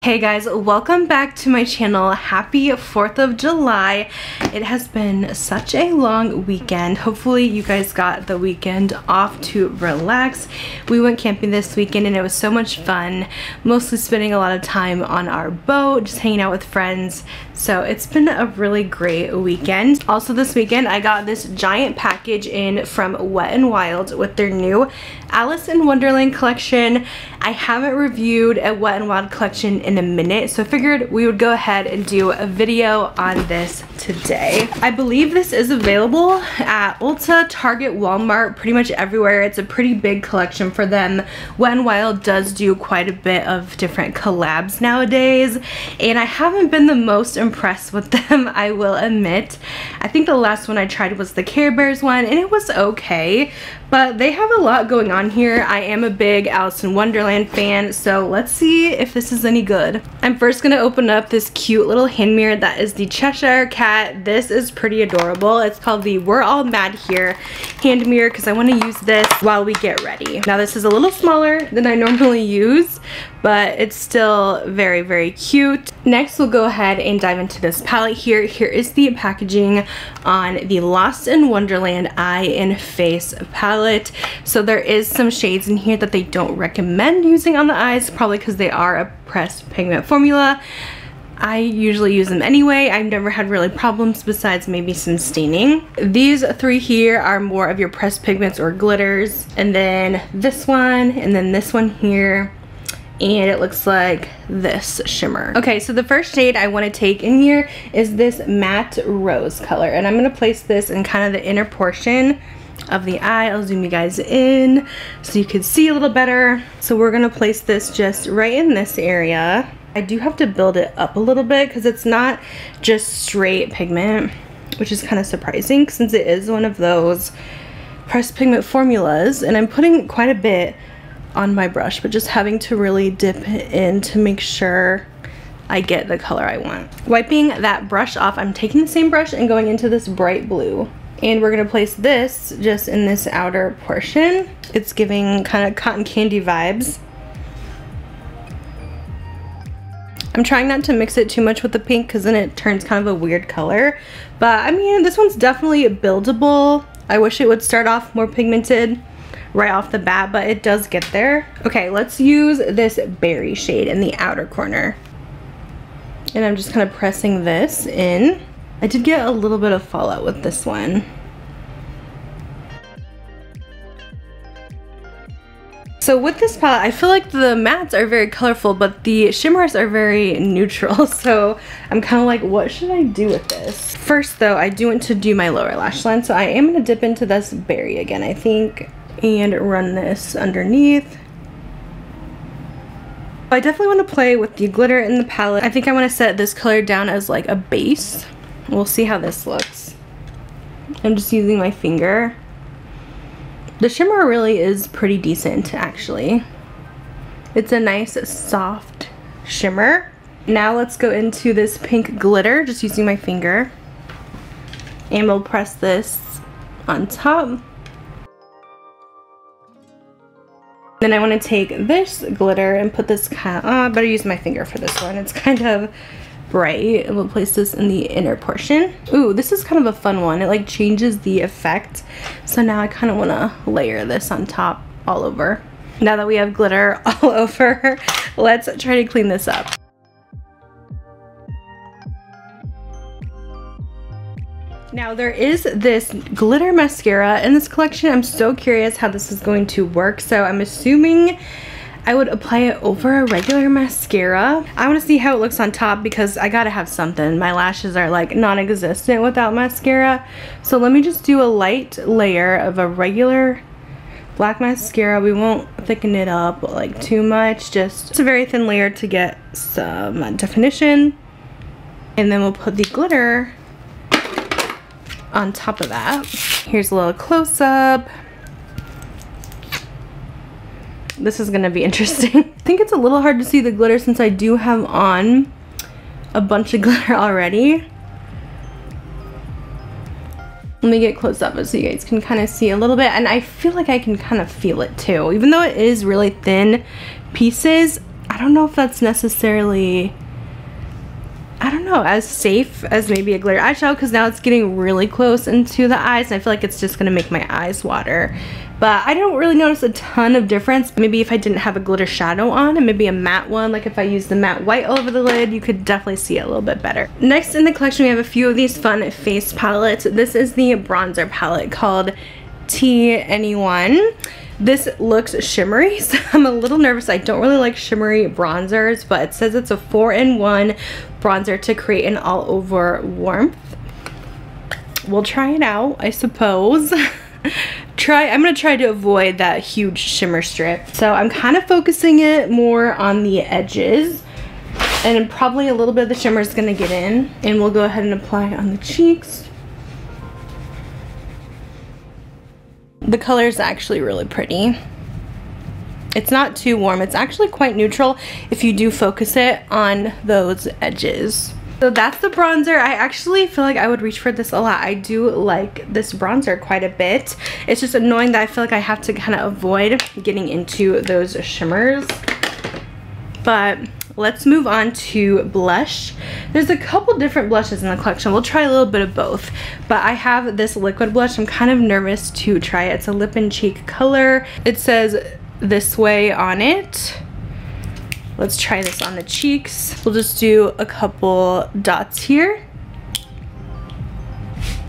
Hey guys, welcome back to my channel. Happy 4th of July. It has been such a long weekend. Hopefully you guys got the weekend off to relax. We went camping this weekend and it was so much fun. Mostly spending a lot of time on our boat, just hanging out with friends. So it's been a really great weekend. Also this weekend I got this giant package in from Wet n Wild with their new Alice in Wonderland collection. I haven't reviewed a Wet n Wild collection in a minute, so I figured we would go ahead and do a video on this today. I believe this is available at Ulta, Target, Walmart, pretty much everywhere. It's a pretty big collection for them. Wet n Wild does do quite a bit of different collabs nowadays, and I haven't been the most impressed with them, I will admit. I think the last one I tried was the Care Bears one, and it was okay, but they have a lot going on here. I am a big Alice in Wonderland fan, so let's see if this is any good. I'm first gonna open up this cute little hand mirror that is the Cheshire Cat. This is pretty adorable. It's called the We're All Mad Here hand mirror because I want to use this while we get ready. Now this is a little smaller than I normally use, but it's still very, very cute. Next we'll go ahead and dive into this palette here. Here is the packaging on the Lost in Wonderland Eye and Face palette. So there is some shades in here that they don't recommend using on the eyes, probably because they are a pressed pigment formula. I usually use them anyway. I've never had really problems besides maybe some staining. These three here are more of your pressed pigments or glitters, and then this one, and then this one here, and it looks like this shimmer. Okay, so the first shade I want to take in here is this matte rose color, and I'm going to place this in kind of the inner portion of the eye. I'll zoom you guys in so you can see a little better. So we're going to place this just right in this area. I do have to build it up a little bit because it's not just straight pigment, which is kind of surprising since it is one of those pressed pigment formulas, and I'm putting quite a bit on my brush, but just having to really dip in to make sure I get the color I want. Wiping that brush off, I'm taking the same brush and going into this bright blue, and we're gonna place this just in this outer portion. It's giving kind of cotton candy vibes. I'm trying not to mix it too much with the pink because then it turns kind of a weird color, but I mean this one's definitely buildable. I wish it would start off more pigmented right off the bat, but it does get there. Okay, let's use this berry shade in the outer corner, and I'm just kind of pressing this in. I did get a little bit of fallout with this one. So with this palette, I feel like the mattes are very colorful, but the shimmers are very neutral. So I'm kind of like, what should I do with this? First though, I do want to do my lower lash line. So I am going to dip into this berry again, I think, and run this underneath. I definitely want to play with the glitter in the palette. I think I want to set this color down as like a base. We'll see how this looks. I'm just using my finger. The shimmer really is pretty decent, actually. It's a nice soft shimmer. Now let's go into this pink glitter, just using my finger. And we'll press this on top. Then I want to take this glitter and put this kind of, better use my finger for this one. It's kind of bright, and we'll place this in the inner portion. Ooh, this is kind of a fun one. It like changes the effect. So now I kind of want to layer this on top all over. Now that we have glitter all over, let's try to clean this up. Now there is this glitter mascara in this collection. I'm so curious how this is going to work. So I'm assuming I would apply it over a regular mascara. I want to see how it looks on top because I gotta have something. My lashes are like non-existent without mascara. So let me just do a light layer of a regular black mascara. We won't thicken it up like too much. Just it's a very thin layer to get some definition. And then we'll put the glitter on top of that. Here's a little close-up. This is gonna be interesting. I think it's a little hard to see the glitter since I do have on a bunch of glitter already. Let me get close up so you guys can kind of see a little bit, and I feel like I can kind of feel it too. Even though it is really thin pieces, I don't know if that's necessarily, I don't know, as safe as maybe a glitter eyeshadow, because now it's getting really close into the eyes and I feel like it's just gonna make my eyes water. But I don't really notice a ton of difference. Maybe if I didn't have a glitter shadow on and maybe a matte one, like if I use the matte white all over the lid, you could definitely see it a little bit better. Next in the collection, we have a few of these fun face palettes. This is the bronzer palette called T Anyone. This looks shimmery, so I'm a little nervous. I don't really like shimmery bronzers, but it says it's a 4-in-1 bronzer to create an all-over warmth. We'll try it out, I suppose. I'm gonna try to avoid that huge shimmer strip. So I'm kind of focusing it more on the edges, and probably a little bit of the shimmer is gonna get in, and we'll go ahead and apply on the cheeks. The color is actually really pretty. It's not too warm. It's actually quite neutral if you do focus it on those edges. So that's the bronzer. I actually feel like I would reach for this a lot. I do like this bronzer quite a bit. It's just annoying that I feel like I have to kind of avoid getting into those shimmers. But let's move on to blush. There's a couple different blushes in the collection. We'll try a little bit of both. But I have this liquid blush. I'm kind of nervous to try it. It's a lip and cheek color. It says This Way on it. Let's try this on the cheeks. We'll just do a couple dots here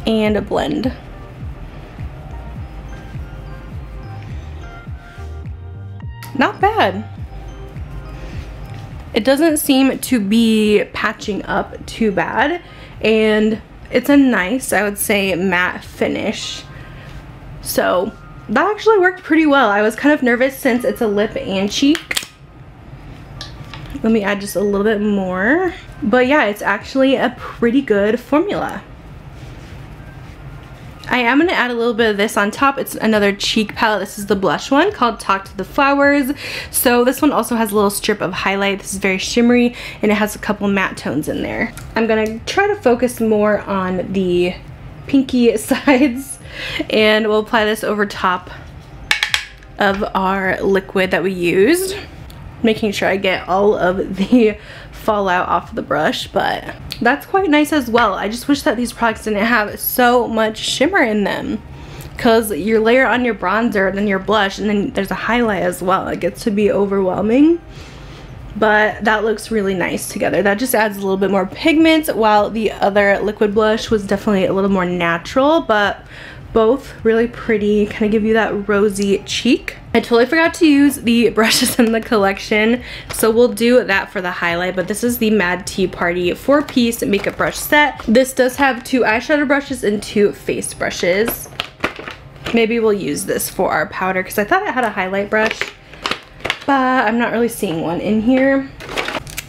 and a blend. Not bad. It doesn't seem to be patching up too bad, and it's a nice, I would say, matte finish. So that actually worked pretty well. I was kind of nervous since it's a lip and cheek. Let me add just a little bit more. But yeah, it's actually a pretty good formula. I am going to add a little bit of this on top. It's another cheek palette. This is the blush one called Talk to the Flowers. So this one also has a little strip of highlight. This is very shimmery and it has a couple matte tones in there. I'm going to try to focus more on the pinky sides, and we'll apply this over top of our liquid that we used, making sure I get all of the fallout off the brush. But that's quite nice as well. I just wish that these products didn't have so much shimmer in them, because you layer on your bronzer, then your blush, and then there's a highlight as well. It gets to be overwhelming, but that looks really nice together. That just adds a little bit more pigment, while the other liquid blush was definitely a little more natural, but both really pretty, kind of give you that rosy cheek. I totally forgot to use the brushes in the collection, so we'll do that for the highlight. But this is the Mad Tea Party 4-piece makeup brush set. This does have 2 eyeshadow brushes and 2 face brushes. Maybe we'll use this for our powder, because I thought it had a highlight brush, but I'm not really seeing one in here.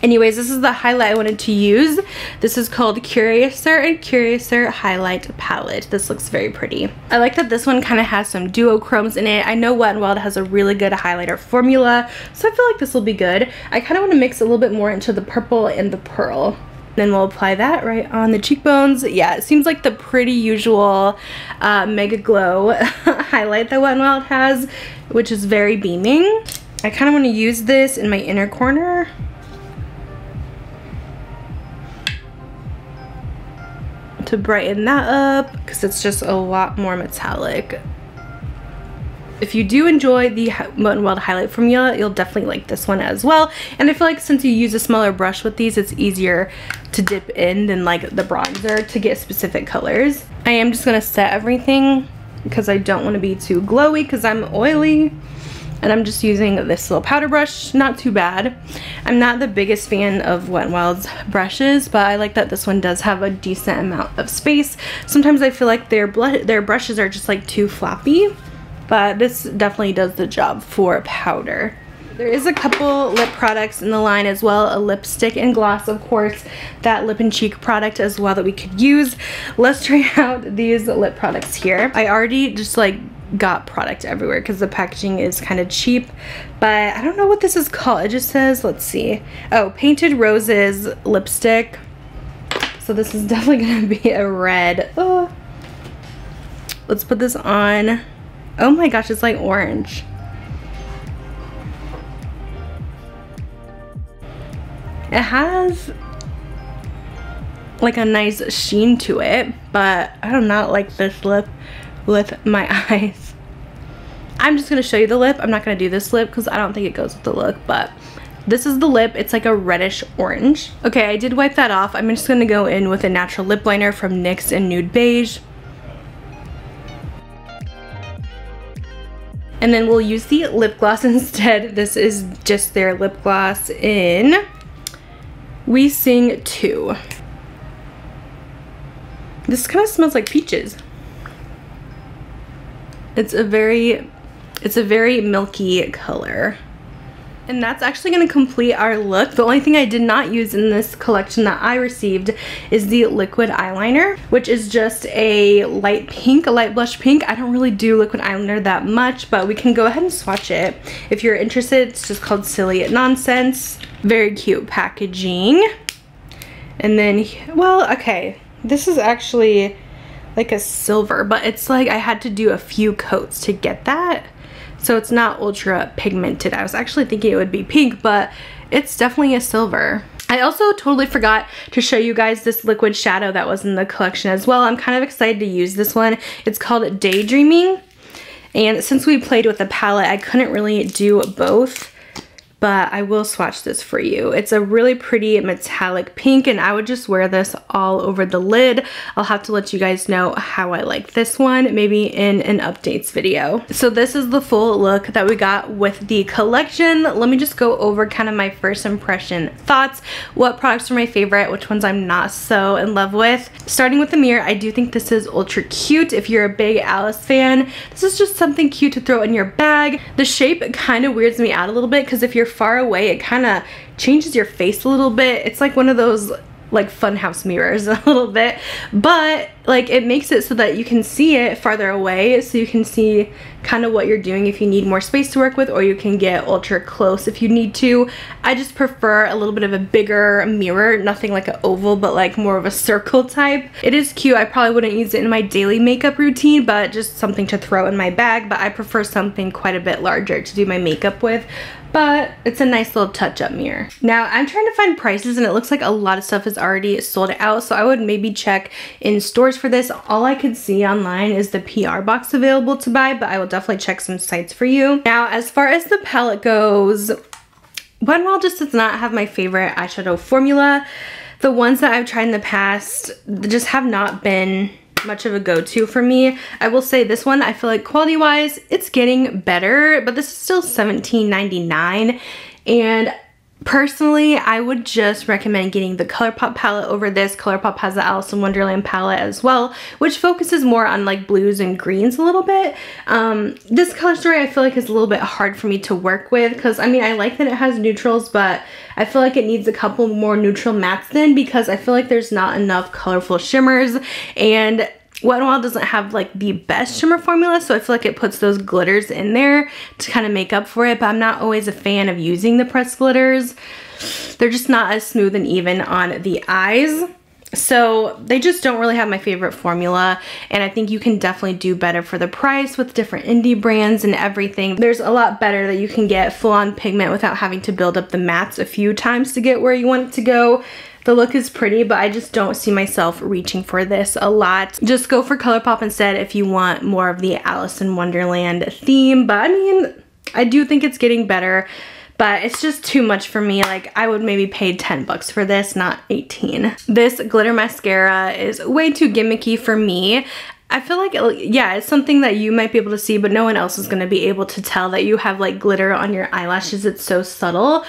Anyways, this is the highlight I wanted to use. This is called Curiouser and Curiouser Highlight Palette. This looks very pretty. I like that this one kind of has some duochromes in it. I know Wet n Wild has a really good highlighter formula, so I feel like this will be good. I kind of want to mix a little bit more into the purple and the pearl. Then we'll apply that right on the cheekbones. Yeah, it seems like the pretty usual Mega Glow highlight that Wet n Wild has, which is very beaming. I kind of want to use this in my inner corner. To brighten that up, because it's just a lot more metallic. If you do enjoy the Wet n Wild highlight formula, you'll definitely like this one as well. And I feel like since you use a smaller brush with these, it's easier to dip in than like the bronzer to get specific colors. I am just gonna set everything because I don't want to be too glowy, because I'm oily. And I'm just using this little powder brush, not too bad. I'm not the biggest fan of Wet n Wild's brushes, but I like that this one does have a decent amount of space. Sometimes I feel like their brushes are just like too floppy, but this definitely does the job for powder. There is a couple lip products in the line as well, a lipstick and gloss, of course, that lip and cheek product as well that we could use. Let's try out these lip products here. I already just like got product everywhere because the packaging is kind of cheap, but I don't know what this is called. It just says, let's see, oh, Painted Roses lipstick. So this is definitely gonna be a red. Oh. Let's put this on. Oh my gosh, it's like orange. It has like a nice sheen to it, but I do not like this lip with my eyes. I'm just gonna show you the lip. I'm not gonna do this lip because I don't think it goes with the look, but this is the lip. It's like a reddish orange. Okay, I did wipe that off. I'm just gonna go in with a natural lip liner from NYX in Nude Beige. And then we'll use the lip gloss instead. This is just their lip gloss in We Sing 2. This kind of smells like peaches. It's a very milky color. And that's actually going to complete our look. The only thing I did not use in this collection that I received is the liquid eyeliner, which is just a light pink, a light blush pink. I don't really do liquid eyeliner that much, but we can go ahead and swatch it. If you're interested, it's just called Silly Nonsense. Very cute packaging. And then, well, okay, this is actually like a silver, but it's like I had to do a few coats to get that. So it's not ultra pigmented. I was actually thinking it would be pink, but it's definitely a silver. I also totally forgot to show you guys this liquid shadow that was in the collection as well. I'm kind of excited to use this one. It's called Daydreaming. And since we played with the palette, I couldn't really do both, but I will swatch this for you. It's a really pretty metallic pink, and I would just wear this all over the lid. I'll have to let you guys know how I like this one, maybe in an updates video. So this is the full look that we got with the collection. Let me just go over kind of my first impression thoughts, what products are my favorite, which ones I'm not so in love with. Starting with the mirror, I do think this is ultra cute. If you're a big Alice fan, this is just something cute to throw in your bag. The shape kind of weirds me out a little bit because if you're far away, it kind of changes your face a little bit. It's like one of those like funhouse mirrors a little bit, but like it makes it so that you can see it farther away, so you can see kind of what you're doing if you need more space to work with, or you can get ultra close if you need to. I just prefer a little bit of a bigger mirror, nothing like an oval, but like more of a circle type. It is cute. I probably wouldn't use it in my daily makeup routine, but just something to throw in my bag. But I prefer something quite a bit larger to do my makeup with. But it's a nice little touch-up mirror. Now, I'm trying to find prices, and it looks like a lot of stuff is already sold out, so I would maybe check in stores for this. All I could see online is the PR box available to buy, but I will definitely check some sites for you. Now, as far as the palette goes, Wonderland just does not have my favorite eyeshadow formula. The ones that I've tried in the past just have not been much of a go-to for me. I will say this one, I feel like quality-wise, it's getting better, but this is still $17.99, and personally, I would just recommend getting the ColourPop palette over this. ColourPop has the Alice in Wonderland palette as well, which focuses more on like blues and greens a little bit. This color story I feel like is a little bit hard for me to work with, because I mean, I like that it has neutrals, but I feel like it needs a couple more neutral mattes then, because I feel like there's not enough colorful shimmers, and Wonderland doesn't have like the best shimmer formula, so I feel like it puts those glitters in there to kind of make up for it, but I'm not always a fan of using the pressed glitters. They're just not as smooth and even on the eyes. So they just don't really have my favorite formula, and I think you can definitely do better for the price with different indie brands and everything. There's a lot better that you can get full-on pigment without having to build up the mattes a few times to get where you want it to go. The look is pretty, but I just don't see myself reaching for this a lot. Just go for ColourPop instead if you want more of the Alice in Wonderland theme. But I mean, I do think it's getting better, but it's just too much for me. Like, I would maybe pay 10 bucks for this, not 18. This glitter mascara is way too gimmicky for me. I feel like, yeah, it's something that you might be able to see, but no one else is going to be able to tell that you have like glitter on your eyelashes. It's so subtle.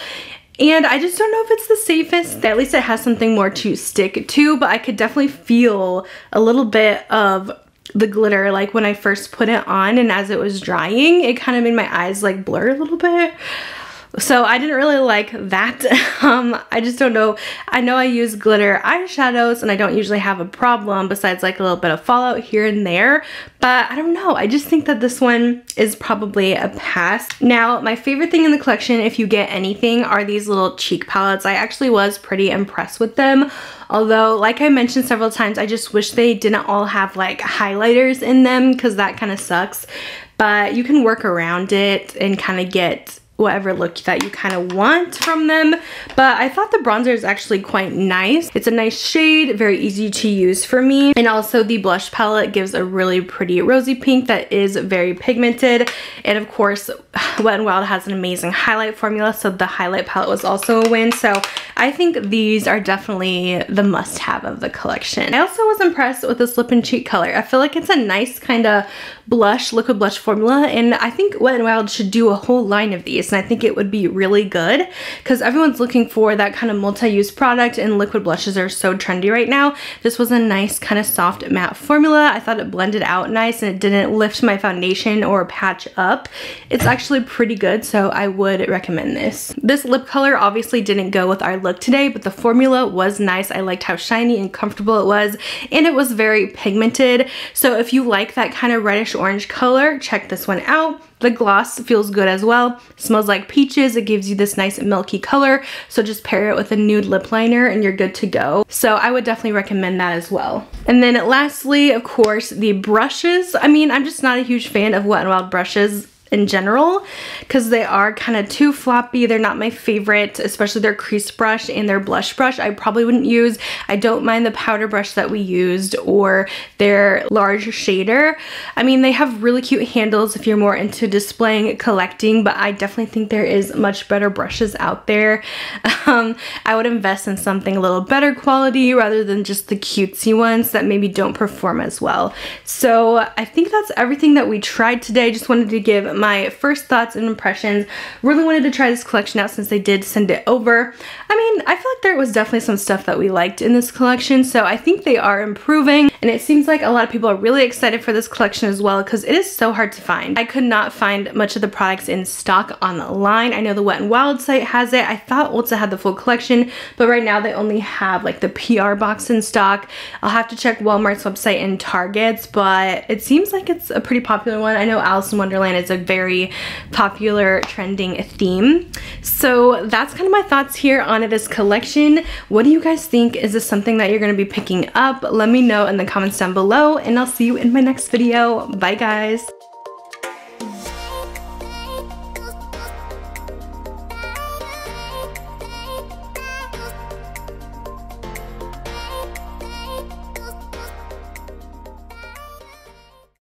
And I just don't know if it's the safest. At least it has something more to stick to, but I could definitely feel a little bit of the glitter like when I first put it on, and as it was drying, it kind of made my eyes like blur a little bit. So I didn't really like that. I just don't know. I know I use glitter eyeshadows and I don't usually have a problem besides like a little bit of fallout here and there, but I don't know. I just think that this one is probably a pass. Now, my favorite thing in the collection, if you get anything, are these little cheek palettes. I actually was pretty impressed with them. Although, like I mentioned several times, I just wish they didn't all have like highlighters in them, because that kind of sucks. But you can work around it and kind of get whatever look that you kind of want from them. But I thought the bronzer is actually quite nice. It's a nice shade, very easy to use for me. And also the blush palette gives a really pretty rosy pink that is very pigmented. And of course, Wet n Wild has an amazing highlight formula, so the highlight palette was also a win. So I think these are definitely the must-have of the collection. I also was impressed with this lip and cheek color. I feel like it's a nice kind of blush, liquid blush formula, and I think Wet n Wild should do a whole line of these, and I think it would be really good because everyone's looking for that kind of multi-use product, and liquid blushes are so trendy right now. This was a nice kind of soft matte formula. I thought it blended out nice and it didn't lift my foundation or patch up. It's actually pretty good, so I would recommend this. This lip color obviously didn't go with our look today, but the formula was nice. I liked how shiny and comfortable it was, and it was very pigmented. So if you like that kind of reddish orange color, check this one out. The gloss feels good as well. Smells like peaches. It gives you this nice milky color. So just pair it with a nude lip liner and you're good to go. So I would definitely recommend that as well. And then lastly, of course, the brushes. I mean, I'm just not a huge fan of Wet n Wild brushes in general because they are kind of too floppy. They're not my favorite, especially their crease brush and their blush brush I probably wouldn't use. I don't mind the powder brush that we used or their large shader. I mean, they have really cute handles if you're more into displaying, collecting, but I definitely think there is much better brushes out there. I would invest in something a little better quality rather than just the cutesy ones that maybe don't perform as well. So I think that's everything that we tried today. Just wanted to give my first thoughts and impressions. Really wanted to try this collection out since they did send it over. I mean, I feel like there was definitely some stuff that we liked in this collection, so I think they are improving, and it seems like a lot of people are really excited for this collection as well because it is so hard to find. I could not find much of the products in stock online. I know the Wet n Wild site has it. I thought Ulta had the full collection, but right now they only have like the PR box in stock. I'll have to check Walmart's website and Target's, but it seems like it's a pretty popular one. I know Alice in Wonderland is a very popular trending theme. So that's kind of my thoughts here on this collection. What do you guys think? Is this something that you're going to be picking up? Let me know in the comments down below, and I'll see you in my next video. Bye guys.